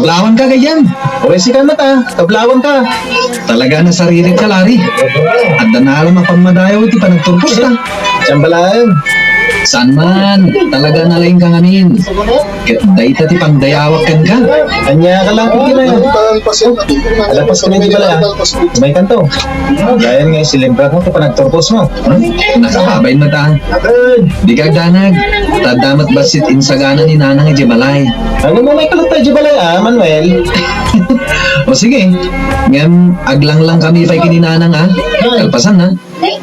Tablawan ka ganyan. Ore si ka mata, tablawan ka. Talaga na sarili ka, Lari. At danalam ang pamadayaw, iti panagturpos ka. Tsambalaan. Saan man, talaga nalaing ka ngamin. Dahita ti pagdayawak kan ka. Anya ka lang hindi na yan. Alapas ka na di pala. May kanto. Gaya nga silembra mo ito panagturpos mo. Nakababay mo ta. Di ka danag. Tadamat basit insagana ni nanang ijibalay. Ano mo may kalat tayo di balay Manuel? O sige, ngayon aglang lang kami pa'y kininanang Kalpasan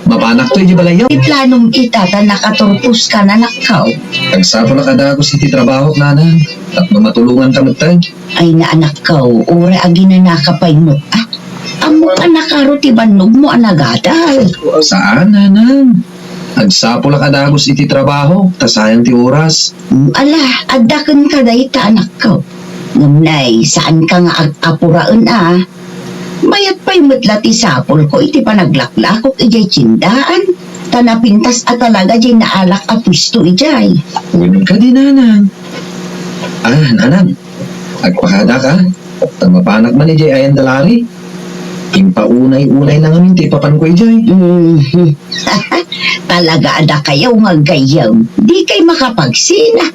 mapanak to ijibalay yaw. Planong kita ta nakaturpos ka na nakaw. Agsapo na kada ako si titrabaho nanang. At mamatulungan ka matay. Ay na anak ka, ura agi na nakapay mo. Amo ka nakaro ti banog mo anagadal. Saan nanang? Agsapo na kada ako si titrabaho. Tasayang ti oras. Ala, adakan ka dahi ta anak ka. Ngunay, saan ka nga apuraan Mayat pa'y matlati sapol ko, iti pa naglaklakok ijay tsindaan. Tanapintas at talaga jay naalak at pwisto ijay. Uwin ka din, nanang. Nanang. Agpakada ka. Tamapanak man ijay ayan dalari. Impaunay-unay na ngamin ti papan ko ijay. Talaga ada kayaw nga gayaw. Di kay makapagsina.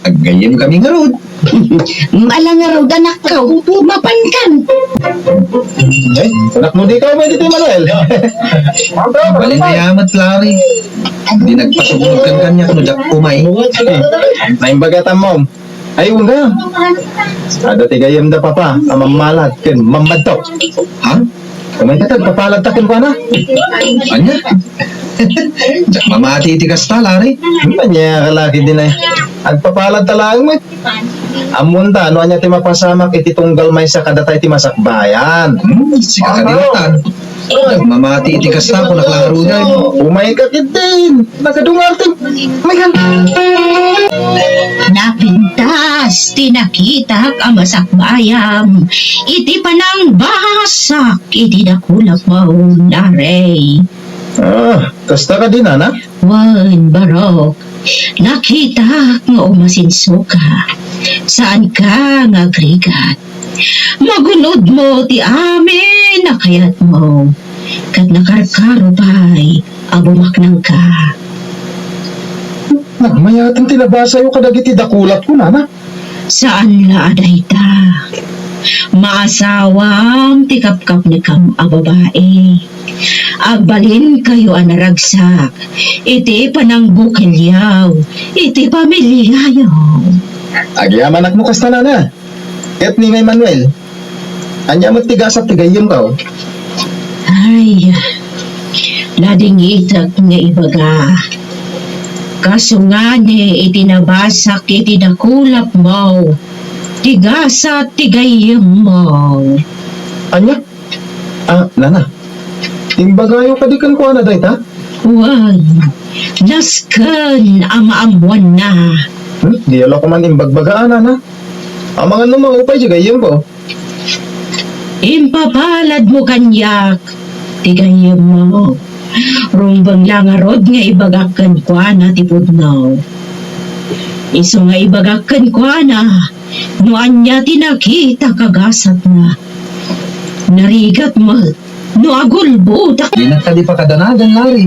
Aggayem kami nga rod. Malang nga raw danak ka, mapankan. Anak mo di ka may dito Manuel. Balin na yamat, Lari. Di nagpasugunod kan kanya kano jak umay. Naimbagatan mo. Ay unga. Ada tigayam da papa, amamalat ken mamadto. Ha? Kamay katag papalad takin ko na. Anya? Jak mamati iti kasta, Lari. Anya kalaki din ay. Agpapalad talang mo. Amunta, ano anya ti mapasamak iti tunggal may sa kadatay ti masakbayan. Sika kadilatan. Jak mamati iti kasta ko naklaruday mo. Umay ka din. Nakadungar ti. May kan. Napintas, tinakita ka masakbayam. Iti panang basak, iti dakulak mo naray. Kasta ka din ana? Wan, barok. Nakita nga umasinso ka. Saan ka nga agrigat? Magunod mo ti amin nakayat mo. Kag nakarkaro ba'y abumaknang ka. Nagmayatan tinabasa yung kadagiti dakulat ko nana. Saan la aday ta? Maasawam ti kapkap ni kam a babae. Agbalin kayo anaragsak. Iti panang bukilyaw. Iti pamilyayaw. Agyaman mo kasta nana. Ket ni ngay Manuel. Anya mo tigasat tigayom ka. Ay, lading itak nga ibaga. Kaso nga ni itinabasak iti dakulap mo. Tigasa tigayam mo. Anya? Nana. Timbagayo ka di kan ko na dayta? Wan, naskan amaamuan na. Di ala ko man imbagbagaan nana. Ang mga numangupay di gayom ko. Impapalad mo kanyak. Tigayam mo. Rumbang langarod nga ibagakan kwa na tipudnaw. Iso nga ibagakan kwa na. Noan niya tinakita kagasat na. Narigat mo. No agulbo. Di na ka di pa kadanagan, Lari.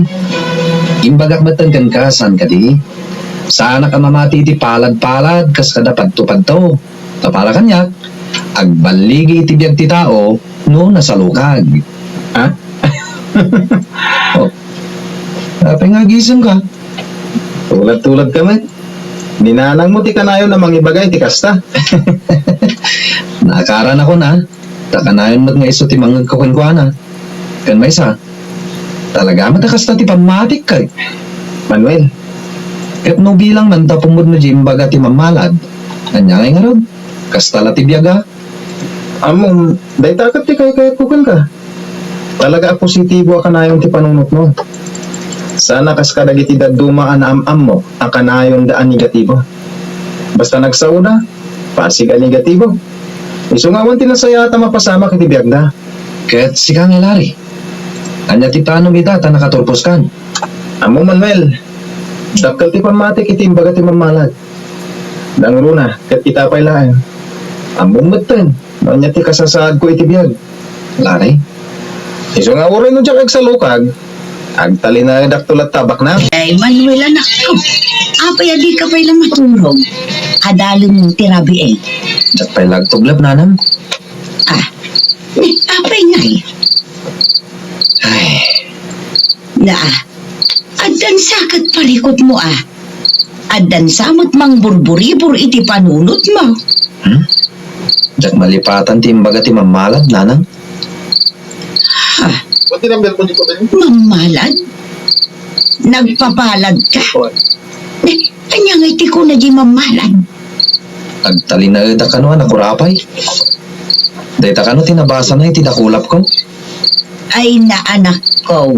Imbagak batan kan ka, saan ka di? Sana ka mamati iti palad-palad, kas kada padto-padto. Tapala kanyak, agbaligi iti biyag ti tao, no nasalukag. Ha? Oh. Dapat nga gising ka. Tulad-tulad ka man. Ninanang mo ti kanayon na mangibagay ti kasta. Naakaran ako na. Takanayon mo't nga iso ti mangag kakunkwana. Kan may isa. Talaga matakasta ti pamatik ka. Manuel. Ket no bilang man tapong mo na jimbaga ti mamalad. Anya ngay nga rod. Kastala ti biyaga. Among, day takat ti kaya kukan ka. Talaga positibo ka na yung ti panunot mo. Sana kas kadagiti dadumaan am mo ang kanayon daan negatibo. Basta nagsauna, pasig ang negatibo. Iso nga man tinasayata mapasama kiti biyagda. Ket sikang Lari. Anya ti tanong itata nakaturpos kan. Among Manuel, dakkel ti pamatik iti imbaga ti mamalad. Dangruna, ket kita pay laeng. Among matan. Manya ti kasasaad ko iti biyag. Lari, Iso nga uray no dyan sa lukag. Agtali na daktulat tabak na. Ay, Manuel, anak ko. Apay, adi ka pa'y lang matulog. Adalong mong tirabi eh. jak pa'y lagtuglab nanang. Apay nga eh. Ay, Na, adan sakit palikot mo ah. Adan samot mang burburibur iti panunot mo. jak malipatan ti imbaga ti mamalad nanang. Ha? Pati number mo di ko tayo. Mamalad? Nagpapalad ka? Anya nga iti ko na di mamalad. Agtali na eda kano nakurapay. Dayta kano tinabasa na iti dakulap ko. Ay na anak ko,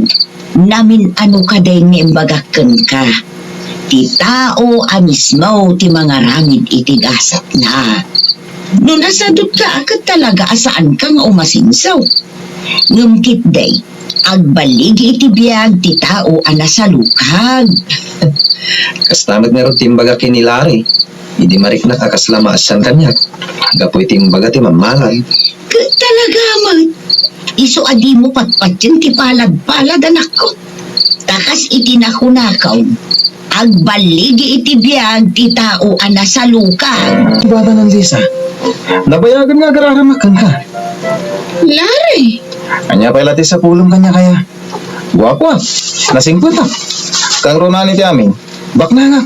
namin ano ka day nga imbagakan ka. Ti tao amismo ti mga ramid iti gasat na. Nung asadot ka, agad talaga asaan ka nga umasinsaw. Ngumkit day, agbalig iti biyag ti tao ana sa lukag. Kastamad meron ti imbaga kinilari. Hindi mariknak akaslama asyan kanyak. Gapoy ti imbaga ti mamalad. Talaga man. Iso adi mo patpatyan ti palad-palad anak ko. Takas iti nakunakaw. Agbaligi iti biyag ti tao ana sa lukag. Bata ng Lisa. Nabayagan nga gararamakan ka. Lari. Anya pa ilati sa pulong kanya kaya. Guwapo ah. Nasingpot ah. Kang runani ti amin. Bak na nga.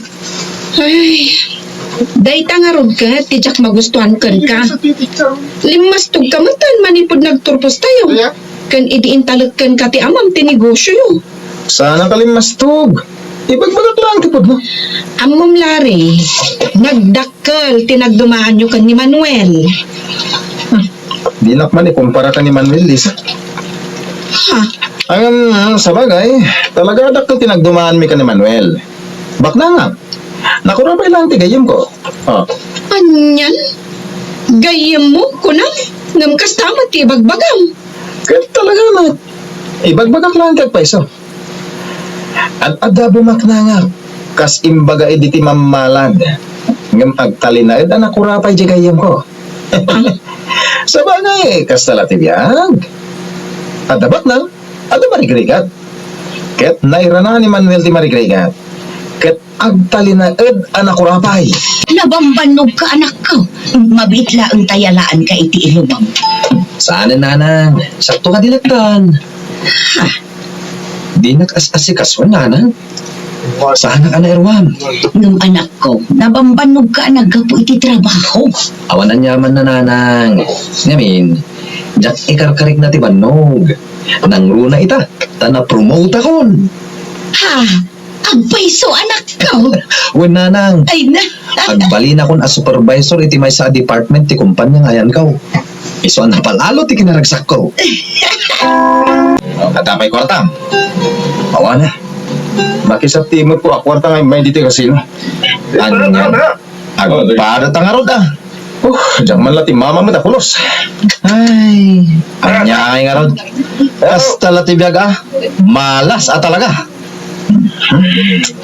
Ay, dayta nga rod ka, tijak magustuhan kan ka. Limas tug kamatan, manipod nagturpos tayo. Kan idiin talagkan ka ti amam ti negosyo yo. Sana kalimastog. Ibagbagak lang tipod mo. Amom lari, nagdakkel, tinagdumaan nyo kan ni Manuel. Di nakman ikumpara ka ni Manuel, Lisa. Ha? Ang sa bagay, talaga dakkel tinagdumaan mi ka ni Manuel. Bak na nga. Nakurapay lang ti gayem ko. Oh. Anyan? Gayam mo, kunang? Namkas tama ti bagbagam. Kaya talaga na. Ibagbagak lang kag paiso. At adabumak na nga. Kas imbaga editi mamalad. Ngam agtalinaid ang nakurapay di gayem ko. Sa bagay, kas talati biyag. Adabat na. Ada marigrigat. Ket nairana ni Manuel ti marigrigat. Ket agtalinaid ang nakurapay. Nabambanog ka anak ko. Mabitla ang tayalaan ka iti ilubang. Saan na nanang? Sakto ka dilagtan. Ha? Di nakas-asikason nanang. Saan ka na erwam? Ngum anak ko, nabambanog ka naggapo iti trabaho. Awan ang yaman na nanang. Ngamin, jak ikarkarik na ti banog. Nang runa ita, na-promote akon. Ha? Agpaiso anak ko. Wen nanang, Ay na. agbalin akon as supervisor iti may sa department ti kumpanya ngayan ka. Iso ang napalalo ti kinaragsak ko. Katapay kwartam. Awan na. Makisap timot ko akwarta nga may diti kasino. Ano yan? Agpada tangarod ah. Diyan man lati mama mo tapulos. Ay, anyay nga ron. Hasta latibiyag ah. Malas talaga.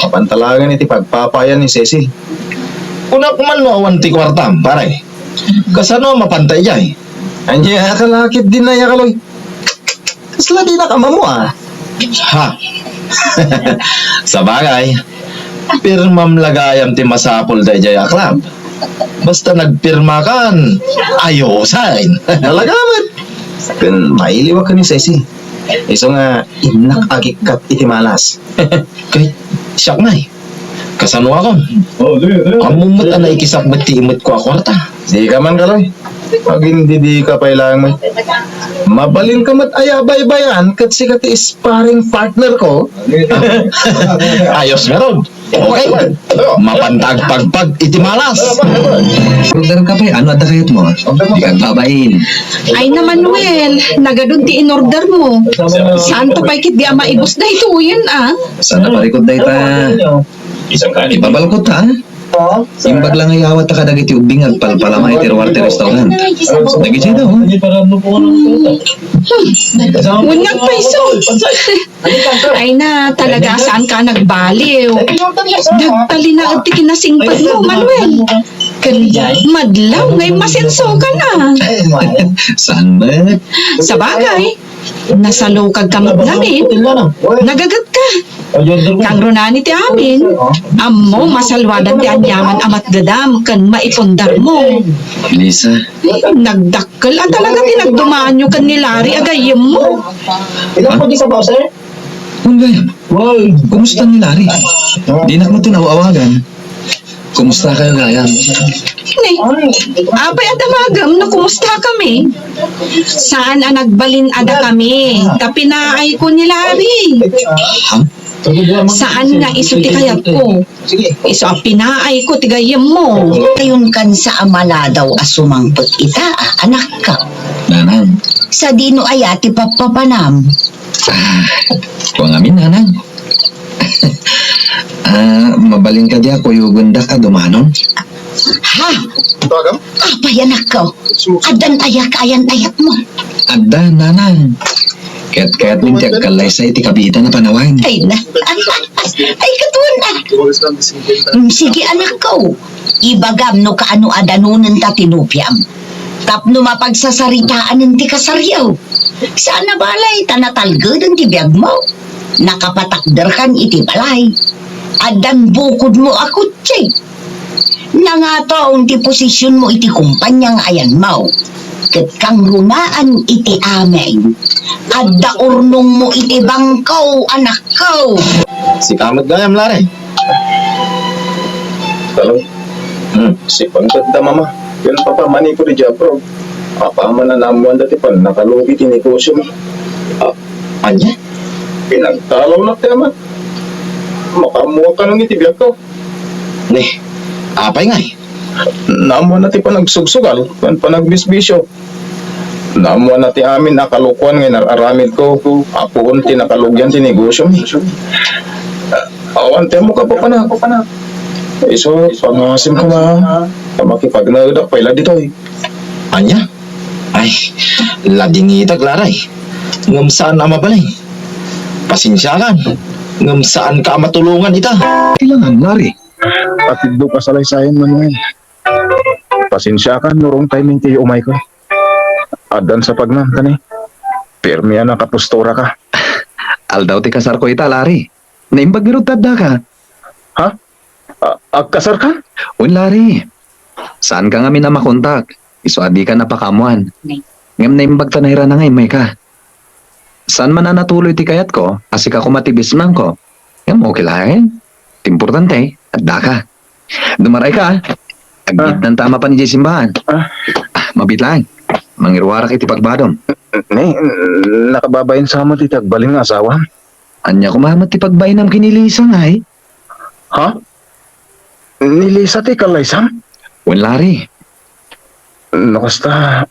Kapantalagan iti pagpapayan ni Cecil. Una kuman mo awan ti kwartam, pare. Kasano mapantay jay? Anya kalakit din na yakaloy. Kasla di na kama mo ah. Ha? Sa bagay, pirmam lagayam ti masapol day jay aklab. Basta nagpirma kan, ayosain. Nalagamat. Kan mailiwa ka ni Cecil. Iso nga inak agikat iti malas. Kay, siyak na eh. Kasano ako? Amumot na ikisakbat ti imot ko akwarta. Di ka man kaloy. Pag hindi di ka pailang mo. Mabalin ka mat ayabay-bayan kat si kati sparring partner ko. Ayos meron. Okay. Mapantag pagpag iti malas. Order ka pa ano at kayot mo? Di kang babain. Ay na Manuel, nagadun ti in-order mo. Saan to pa'y kit di ama ibus na ito yan ah. Sana parikod na ita. Ipabalkot ha? Imbag lang ay awat ka dagiti ubing agpalpalama iti Ruarte Restaurant. Nagitsi daw. Unyag paiso. Ay na, talaga saan ka nagbaliw. Nagtalinaad ti kinasingpad mo, Manuel. Kan madlaw ngay masenso ka na. Saan ba? Sa bagay, nasalukag ka maglamit, nagagat ka. Kang runani ti amin, ammo masalwadan ti anyaman amat gadam kan maipundar mo. Lisa, Nagdakkel at talaga tinagdumaan nyo kan ni Larry agayem mo. Ungay, kumusta ni Larry? Di na mo tinawawagan. Kumusta kayo gaya? Ni, apay adamagam na kumusta kami? Saan ang nagbalin ada kami? Tapinaay ko ni Larry. Ha? Saan nga iso ti kayat ko? Iso ang pinaay ko ti gayem mo. Kayon kan sa amala daw asumangpot ita, anak ka. Nanang, Sa dino ayati papapanam. kung amin nanang. Mabaling ka di ako yugunda ka dumanon. Ha? Apa yan ako? Adan ayak ayan ayat mo. Adda, nanang. Kaya't minti agkalay sa iti kabita na panawan. Ay na. Ay katuan na. Sige anak ko. Ibagam no kaano adanunan ta tinupyam. Tapno mapagsasaritaan ng ti kasaryaw. Sana balay tanatalgad ang ti biyag mo. Nakapatakder kan iti balay. Adan bukod mo ako, Chay. Nangataong ti posisyon mo iti kumpanyang ayan mo. Ket kang runaan iti amen. Adda urnong mo iti bangkaw, anak ko. Si Kamat gayam, Lare. Talo. Si Pangkanda, mama. Yan papamani ko di Japro. Apa man na namuan dati pan nakalugi tinegosyo mo. Anya? Pinagtalaw na tema. Makamuha ka nung itibiyag ko. Nih, apay nga eh. Namuan natin pa nagsugsugal, pa nagbisbisyo. Namuan natin amin nakalukuan ngayon nararamid ko. Apoon tinakalugyan tinegosyo mo. Awan mo ka pa na. Iso, pangasim ko na. Makipagnagdak pa ila dito eh. Anya? Ay, lading itaglaray. Ngam saan na mabalay? Pasensya kan. Ngam saan ka matulungan ita? Kailangan, Larry. Patiddo ka sa laysayan, Manuel. Pasensya ka, nurong timing tiyo umay ko. Adan sa pagnan ka ni. Pirmi na kapustura ka. Aldaw ti kasar ko ita, Larry. Naimbag ni Rutadda ka. Ha? Agkasar ka? Un, Larry. Saan ka nga minamakontak? Iso adi ka napakamuan. Ngam naimbag tanayra na ngay may ka. Saan man na natuloy ti kayat ko, asik ako matibis man ko. Ngam okay lang. Importante, adda ka. Dumaray ka. Agit ng tama pa ni Jay simbahan. Mabit lang. Mangirwarak iti pagbadom. Ni, nakababayin sa mo titag baling nga asawa. Anya kumamat ti pagbainam kinilisang ay. Ha? Nilisa ti kalaysam? Un, Larry. Nakasta.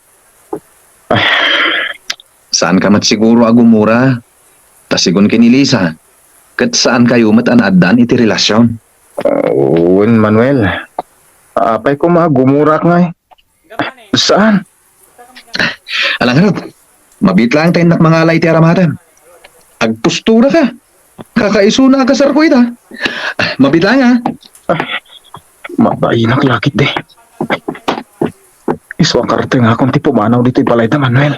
Saan ka mat siguro agumura? Tasigon kinilisa. Kat saan kayo mat anaddan iti relasyon? Uwin, Manuel. Apay ko magumurak nga eh. Saan? Alang harap, mabit lang tayo nak mga alay ti aramatan. Agpustura ka. Kakaisuna ka sarko ita. Mabit lang ha. Mabainak lakit de. Iswa karte nga akong ti pumanaw dito'y balay da, Manuel.